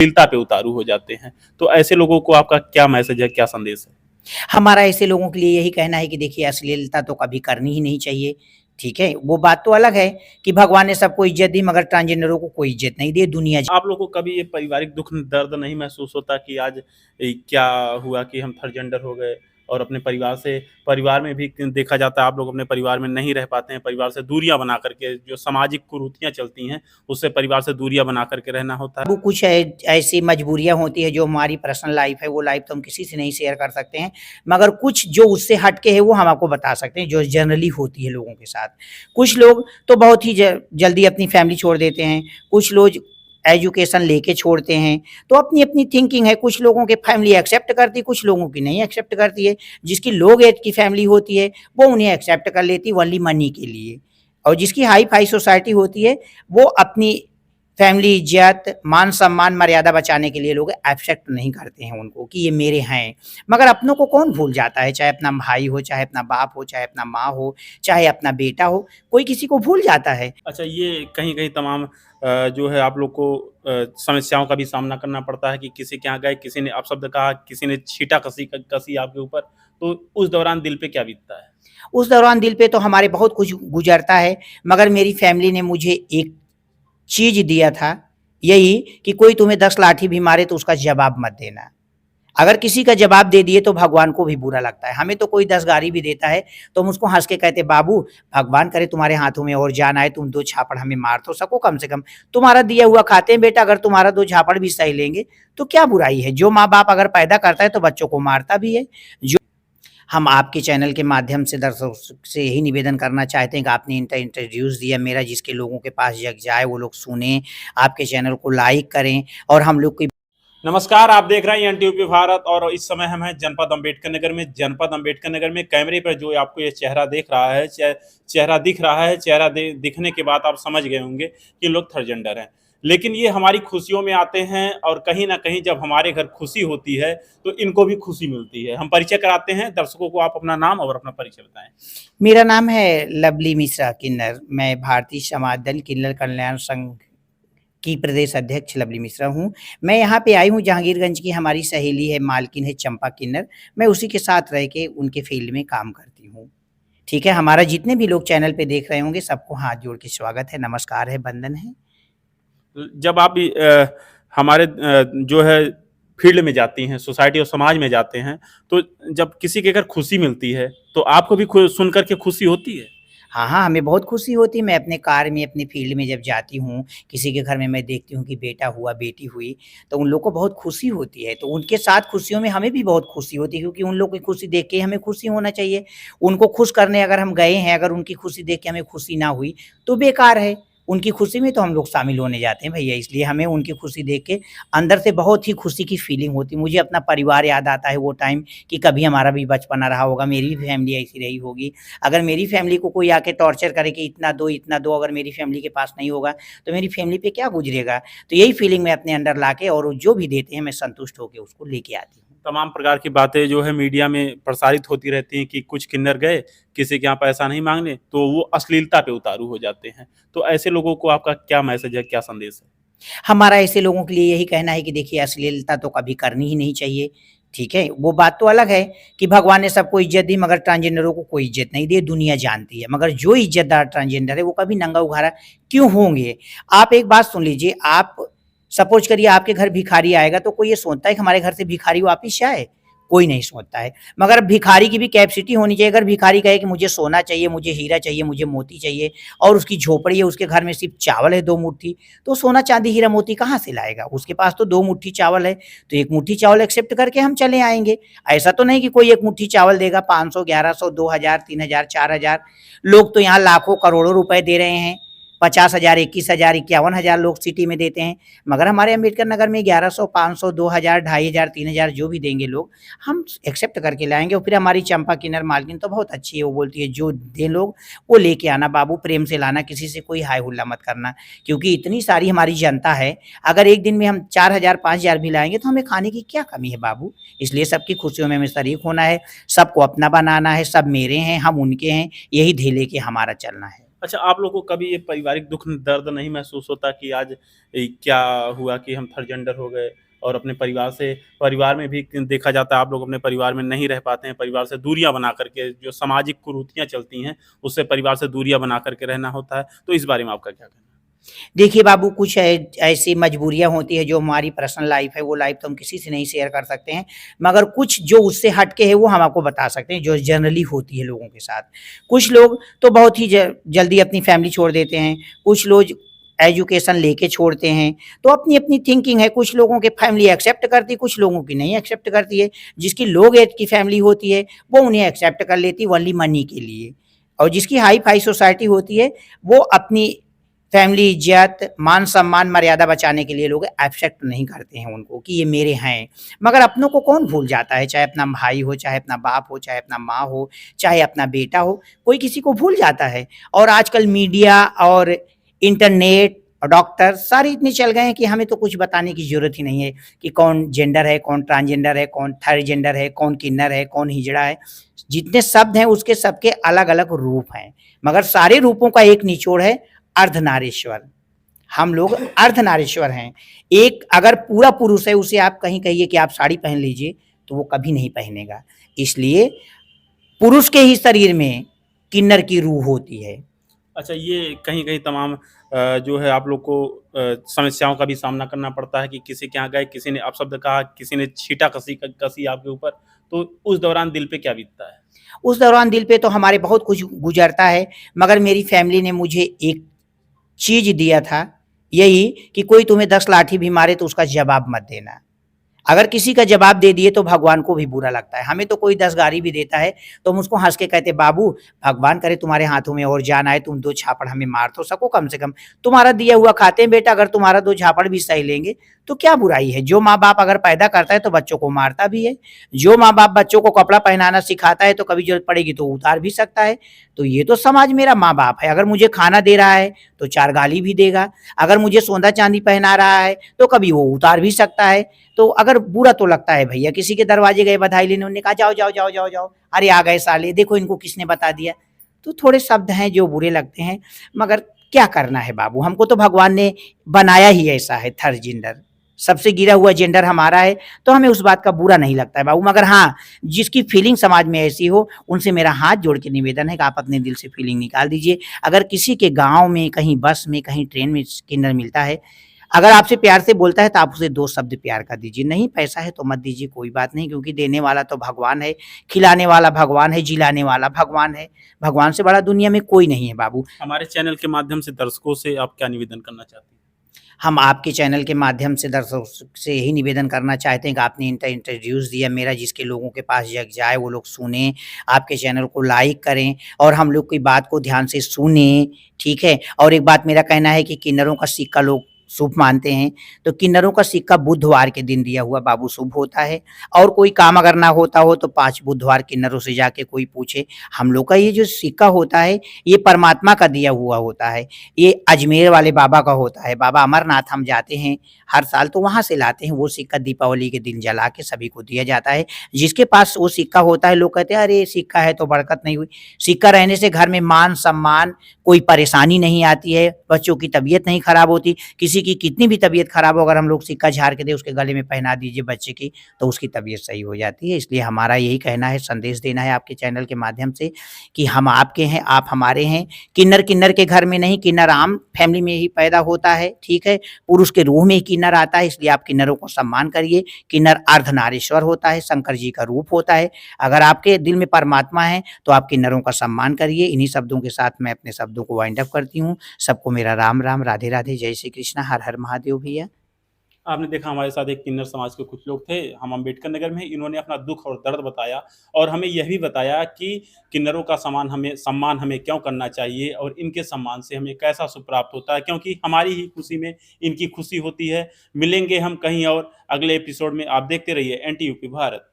अश्लीलता पे उतारू हो जाते हैं। तो ऐसे लोगों को आपका क्या मैसेज है, क्या संदेश है? हमारा ऐसे लोगों के लिए यही कहना है कि देखिए अश्लीलता तो कभी करनी ही नहीं चाहिए, ठीक है? वो बात तो अलग है कि भगवान ने सबको इज़्ज़त दी मगर ट्रांसजेंडरों को कोई इज़्ज़त नहीं दी, दुनिया आप लोगों को कभी ये पारिवारिक दुःख दर्द नहीं महसूस होता कि आज क्या हुआ कि हम थर्ड जेंडर हो गए और अपने परिवार में भी देखा जाता है आप लोग अपने परिवार में नहीं रह पाते हैं, परिवार से दूरियाँ बना कर के जो सामाजिक कुरीतियाँ चलती हैं, उससे परिवार से दूरियाँ बना कर के रहना होता है। वो कुछ ऐसी मजबूरियाँ होती है जो हमारी पर्सनल लाइफ़ है, वो लाइफ़ तो हम किसी से नहीं शेयर कर सकते हैं। मगर कुछ जो उससे हट के है वो हम आपको बता सकते हैं, जो जनरली होती है लोगों के साथ। कुछ लोग तो बहुत ही जल्दी अपनी फैमिली छोड़ देते हैं, कुछ लोग एजुकेशन लेके छोड़ते हैं, तो अपनी-अपनी थिंकिंग है, कुछ लोगों की फैमिली एक्सेप्ट करती है, कुछ लोगों की नहीं एक्सेप्ट करती है। जिसकी लो एज की फैमिली होती है, वो उन्हें एक्सेप्ट कर लेती है ओनली मनी के लिए और जिसकी हाई-फाई सोसाइटी होती है, वो अपनी फैमिली इज़्ज़त, मान-सम्मान, मर्यादा बचाने के लिए लोग एक्सेप्ट नहीं करते हैं उनको कि ये मेरे हैं। मगर अपनों को कौन भूल जाता है, चाहे अपना भाई हो, चाहे अपना बाप हो, चाहे अपना माँ हो, चाहे अपना बेटा हो, कोई किसी को भूल जाता है। अच्छा ये कहीं-कहीं तमाम जो है आप लोग को समस्याओं का भी सामना करना पड़ता है कि किसी के यहाँ गए, किसी ने अपशब्द कहा, किसी ने छीटा-कसी कसी आपके ऊपर, तो उस दौरान दिल पे क्या बीतता है? उस दौरान दिल पे तो हमारे बहुत कुछ गुज़रता है, मगर मेरी फैमिली ने मुझे एक चीज़ दिया था, यही कि कोई तुम्हें 10 लाठी भी मारे तो उसका जवाब मत देना। अगर किसी का जवाब दे दिए तो भगवान को भी बुरा लगता है। हमें तो कोई 10 गाली भी देता है, तो हम उसको हँस के कहते बाबू भगवान करे तुम्हारे हाथों में और जान आए, तुम 2 झापड़ हमें मार तो सको कम से कम। तुम्हारा दिया हुआ खाते हैं बेटा, अगर तुम्हारा 2 झापड़ भी सह लेंगे, तो क्या बुराई है? जो माँ-बाप अगर पैदा करता है तो बच्चों को मारता भी है। जो हम आपके चैनल के माध्यम से दर्शकों से यही निवेदन करना चाहते हैं कि आपने इंट्रोड्यूस दिया मेरा जिसके लोगों के पास जग जाए वो लोग सुनें, आपके चैनल को लाइक करें और हम लोग की नमस्कार, आप देख रहे हैं एनटीयूपी भारत और इस समय हम हैं जनपद अंबेडकर नगर में। जनपद अंबेडकर नगर में कैमरे पर जो आपको ये चेहरा देख रहा है, चेहरा दिख रहा है, चेहरा दिखने के बाद आप समझ गए होंगे कि लोग थर्ड जेंडर हैं। लेकिन ये हमारी खुशियों में आते हैं और कहीं न कहीं जब हमारे घर खुशी होती है, तो इनको भी खुशी मिलती है। हम परिचय कराते हैं दर्शकों को, आप अपना नाम और अपना परिचय बताएँ। मेरा नाम है लवली मिश्रा किन्नर, मैं भारतीय समाज दल किन्नर कल्याण संघ की प्रदेश अध्यक्ष लवली मिश्रा हूँ। मैं यहाँ पे आई हूँ जहांगीरगंज की हमारी सहेली है, मालकिन है चंपा किन्नर, मैं उसी के साथ रह के उनके फील्ड में काम करती हूँ। ठीक है, हमारा जितने भी लोग चैनल पे देख रहे होंगे सबको हाथ जोड़ के स्वागत है, नमस्कार है, वंदन है। जब आप हमारे जो है फील्ड में जाती हैं, सोसाइटी और समाज में जाते हैं, तो जब किसी के घर खुशी मिलती है, तो आपको भी सुन कर के खुशी होती है? हाँ, हाँ, हमें बहुत खुशी होती है, मैं अपने कार्य में, अपने फील्ड में जब जाती हूँ, किसी के घर में मैं देखती हूँ कि बेटा हुआ, बेटी हुई, तो उन लोग को बहुत खुशी होती है। तो उनके साथ खुशियों में हमें भी बहुत खुशी होती है क्योंकि उन लोग की खुशी देख के हमें खुशी होना चाहिए। उनको खुश करने अगर हम गए हैं, अगर उनकी खुशी देख के हमें खुशी ना हुई, तो बेकार है। उनकी खुशी में तो हम लोग शामिल होने जाते हैं भैया, इसलिए हमें उनकी खुशी देख के अंदर से बहुत ही खुशी की फीलिंग होती है। मुझे अपना परिवार याद आता है वो टाइम कि कभी हमारा भी बचपना रहा होगा, मेरी भी फैमिली ऐसी रही होगी। अगर मेरी फैमिली को कोई आके टॉर्चर करे कि इतना दो अगर मेरी फैमिली के पास नहीं होगा, तो मेरी फैमिली पे क्या गुज़रेगा? तो यही फीलिंग मैं अपने अंदर लाके और जो भी देते हैं मैं संतुष्ट होके उसको लेके आती हूँ। तमाम प्रकार की बातें जो है मीडिया में प्रसारित होती रहती हैं कि कुछ किन्नर गए, किसी के यहाँ पैसा नहीं माँगने, तो वो अश्लीलता पे उतारू हो जाते हैं। तो ऐसे लोगों को आपका क्या मैसेज है, क्या संदेश है? हमारा ऐसे लोगों के लिए यही कहना है कि देखिए अश्लीलता तो कभी करनी ही नहीं चाहिए, ठीक है? वो बात तो अलग है कि भगवान ने सबको इज़्ज़त दी मगर ट्रांसजेंडरों को कोई इज़्ज़त नहीं दी, दुनिया जानती है। मगर जो इज़्ज़तदार ट्रांसजेंडर है वो कभी नंगा-उघाड़ा क्यों होंगे? आप एक बात सुन लीजिए, आप सपोज़ करिए आपके घर भिखारी आएगा तो कोई ये सोचता है कि हमारे घर से भिखारी वापिस जाए? कोई नहीं सोचता है। मगर भिखारी की भी कैपेसिटी होनी चाहिए, अगर भिखारी कहे कि मुझे सोना चाहिए, मुझे हीरा चाहिए, मुझे मोती चाहिए और उसकी झोपड़ी है, उसके घर में सिर्फ़ चावल है 2 मुट्ठी, तो सोना, चाँदी, हीरा, मोती कहाँ से लाएगा? उसके पास तो 2 मुट्ठी चावल है, तो 1 मुट्ठी चावल एक्सेप्ट करके हम चले आएँगे। ऐसा तो नहीं कि कोई 1 मुट्ठी चावल देगा 500, 1100, 2000, 3000, 4000 लोग तो यहाँ लाखों, करोड़ों रुपए दे रहे हैं। 50,000, 21,000, 51,000 लोग सिटी में देते हैं। मगर हमारे अम्बेडकर नगर में 1100, 500, 2000, 2500, 3000 जो भी देंगे लोग, हम एक्सेप्ट करके लाएँगे और फिर हमारी चंपा किन्नर मालकिन तो बहुत अच्छी है, वो बोलती है जो दें लोग, वो लेके आना बाबू, प्रेम से लाना, किसी से कोई हाय-हुल्ला मत करना। क्योंकि इतनी सारी हमारी जनता है, अगर एक दिन में हम 4000, 5000 भी लाएँगे तो हमें खाने की क्या कमी है बाबू? इसलिए सबकी खुशियों में हमें शरीक होना है, सबको अपना बनाना है, सब मेरे हैं, हम उनके हैं, यही धेले के हमारा चलना है। अच्छा, आप लोगों को कभी ये पारिवारिक दुःख दर्द नहीं महसूस होता कि आज क्या हुआ कि हम थर्ड जेंडर हो गए और अपने परिवार में भी देखा जाता है आप लोग अपने परिवार में नहीं रह पाते हैं, परिवार से दूरियाँ बना कर के जो सामाजिक कुरीतियाँ चलती हैं, उससे परिवार से दूरियाँ बना कर के रहना होता है, तो इस बारे में आपका क्या कहना है? देखिए बाबू, कुछ ऐसी मजबूरियाँ होती हैं जो हमारी पर्सनल लाइफ़ है, वो लाइफ़ तो हम किसी से नहीं शेयर कर सकते हैं। मगर कुछ जो उससे हट के है वो हम आपको बता सकते हैं, जो जनरली होती है लोगों के साथ। कुछ लोग तो बहुत ही जल्दी अपनी फैमिली छोड़ देते हैं, कुछ लोग एजुकेशन लेके छोड़ते हैं, तो अपनी-अपनी थिंकिंग है। कुछ लोगों की फैमिली एक्सेप्ट करती है, कुछ लोगों की नहीं एक्सेप्ट करती है। जिसकी लो एज की फैमिली होती है, वो उन्हें एक्सेप्ट कर लेती है ओनली मनी के लिए। और जिसकी हाई-फाई सोसाइटी होती है, वो अपनी फैमिली इज्जत, मान-सम्मान, मर्यादा बचाने के लिए लोग एक्सेप्ट नहीं करते हैं उनको कि ये मेरे हैं। मगर अपनों को कौन भूल जाता है, चाहे अपना भाई हो, चाहे अपना बाप हो, चाहे अपना माँ हो, चाहे अपना बेटा हो, कोई किसी को भूल जाता है। और आजकल मीडिया और इंटरनेट और डॉक्टर सारे इतने चल गए हैं कि हमें तो कुछ बताने की ज़रूरत ही नहीं है कि कौन जेंडर है, कौन ट्रांसजेंडर है, कौन थर्ड जेंडर है, कौन किन्नर है, कौन हिजड़ा है। जितने शब्द हैं उसके सबके अलग-अलग रूप हैं, मगर सारे रूपों का एक निचोड़ है अर्धनारीश्वर। हम लोग अर्धनारीश्वर हैं। एक अगर पूरा पुरुष है उसे आप कहीं कहिए कि आप साड़ी पहन लीजिए तो वो कभी नहीं पहनेगा। इसलिए पुरुष के ही शरीर में किन्नर की रूह होती है। अच्छा, ये कहीं-कहीं तमाम जो है आप लोग को समस्याओं का भी सामना करना पड़ता है कि किसी के यहाँ गए, किसी ने अपशब्द कहा, किसी ने छींटा-कसी कसी आपके ऊपर, तो उस दौरान दिल पे क्या बीतता है? उस दौरान दिल पे तो हमारे बहुत कुछ गुज़रता है, मगर मेरी फैमिली ने मुझे एक चीज़ दिया था, यही कि कोई तुम्हें 10 लाठी भी मारे तो उसका जवाब मत देना। अगर किसी का जवाब दे दिए तो भगवान को भी बुरा लगता है। हमें तो कोई 10 गाली भी देता है तो हम उसको हँस के कहते बाबू, भगवान करे तुम्हारे हाथों में और जान आए, तुम 2 झापड़ हमें मार तो सको कम से कम। तुम्हारा दिया हुआ खाते हैं बेटा, अगर तुम्हारा 2 झापड़ भी सह लेंगे तो क्या बुराई है? जो माँ-बाप अगर पैदा करता है तो बच्चों को मारता भी है। जो माँ-बाप बच्चों को कपड़ा पहनाना सिखाता है तो कभी ज़रूरत पड़ेगी तो उतार भी सकता है। तो ये तो समाज मेरा माँ-बाप है। अगर मुझे खाना दे रहा है तो 4 गाली भी देगा। अगर मुझे सोना-चांदी पहना रहा है तो कभी वो उतार भी सकता है। तो अगर बुरा तो लगता है भैया, किसी के दरवाजे गए बधाई लेने, उन्होंने कहा जाओ जाओ जाओ जाओ जाओ, अरे आ गए साले, देखो इनको किसने बता दिया। तो थोड़े शब्द हैं जो बुरे लगते हैं, मगर क्या करना है बाबू, हमको तो भगवान ने बनाया ही ऐसा है थर्ड जेंडर, सबसे गिरा हुआ जेंडर हमारा है, तो हमें उस बात का बुरा नहीं लगता है बाबू। मगर हाँ, जिसकी फीलिंग समाज में ऐसी हो उनसे मेरा हाथ जोड़ के निवेदन है कि आप अपने दिल से फीलिंग निकाल दीजिए। अगर किसी के गाँव में, कहीं बस में, कहीं ट्रेन में किन्नर मिलता है, अगर आपसे प्यार से बोलता है तो आप उसे 2 शब्द प्यार का दीजिए। नहीं पैसा है तो मत दीजिए, कोई बात नहीं, क्योंकि देने वाला तो भगवान है, खिलाने वाला भगवान है, जिलाने वाला भगवान है। भगवान से बड़ा दुनिया में कोई नहीं है बाबू। हमारे चैनल के माध्यम से दर्शकों से आप क्या निवेदन करना चाहती हैं? हम आपके चैनल के माध्यम से दर्शकों से यही निवेदन करना चाहते हैं कि आपने इंट्रोड्यूस दिया मेरा, जिसके लोगों के पास जग जाए वो लोग सुनें, आपके चैनल को लाइक करें और हम लोग की बात को ध्यान से सुनें, ठीक है? और एक बात मेरा कहना है कि किन्नरों का सिक्का लोग शुभ मानते हैं, तो किन्नरों का सिक्का बुधवार के दिन दिया हुआ बाबू शुभ होता है। और कोई काम अगर ना होता हो तो 5 बुधवार किन्नरों से जाके कोई पूछे। हम लोग का ये जो सिक्का होता है, ये परमात्मा का दिया हुआ होता है। ये अजमेर वाले बाबा का होता है। बाबा अमरनाथ हम जाते हैं हर साल, तो वहाँ से लाते हैं वो सिक्का, दीपावली के दिन जला के सभी को दिया जाता है। जिसके पास वो सिक्का होता है, लोग कहते हैं अरे सिक्का है तो बरकत नहीं हुई। सिक्का रहने से घर में मान-सम्मान, कोई परेशानी नहीं आती है, बच्चों की तबीयत नहीं खराब होती। किसी की कितनी भी तबीयत खराब हो, अगर हम लोग सिक्का झाड़ के दें, उसके गले में पहना दीजिए बच्चे की, तो उसकी तबीयत सही हो जाती है। इसलिए हमारा यही कहना है, संदेश देना है आपके चैनल के माध्यम से कि हम आपके हैं, आप हमारे हैं। किन्नर किन्नर के घर में नहीं, किन्नर आम फैमिली में ही पैदा होता है, ठीक है? पुरुष के रूह में ही किन्नर आता है, इसलिए आप किन्नरों को सम्मान करिए। किन्नर अर्धनारीश्वर होता है, शंकर जी का रूप होता है। अगर आपके दिल में परमात्मा है तो आप किन्नरों का सम्मान करिए। इन्हीं शब्दों के साथ मैं अपने शब्दों को वाइंड अप करती हूँ। सबको मेरा राम राम, राधे राधे, जय श्री कृष्णा, हर हर महादेव भैया। आपने देखा हमारे साथ एक किन्नर समाज के कुछ लोग थे, हम अम्बेडकर नगर में हैं, इन्होंने अपना दुःख और दर्द बताया और हमें यह भी बताया कि किन्नरों का सम्मान हमें क्यों करना चाहिए और इनके सम्मान से हमें कैसा सुख प्राप्त होता है, क्योंकि हमारी ही खुशी में इनकी खुशी होती है। मिलेंगे हम कहीं और अगले एपिसोड में, आप देखते रहिए एनटीयूपी भारत।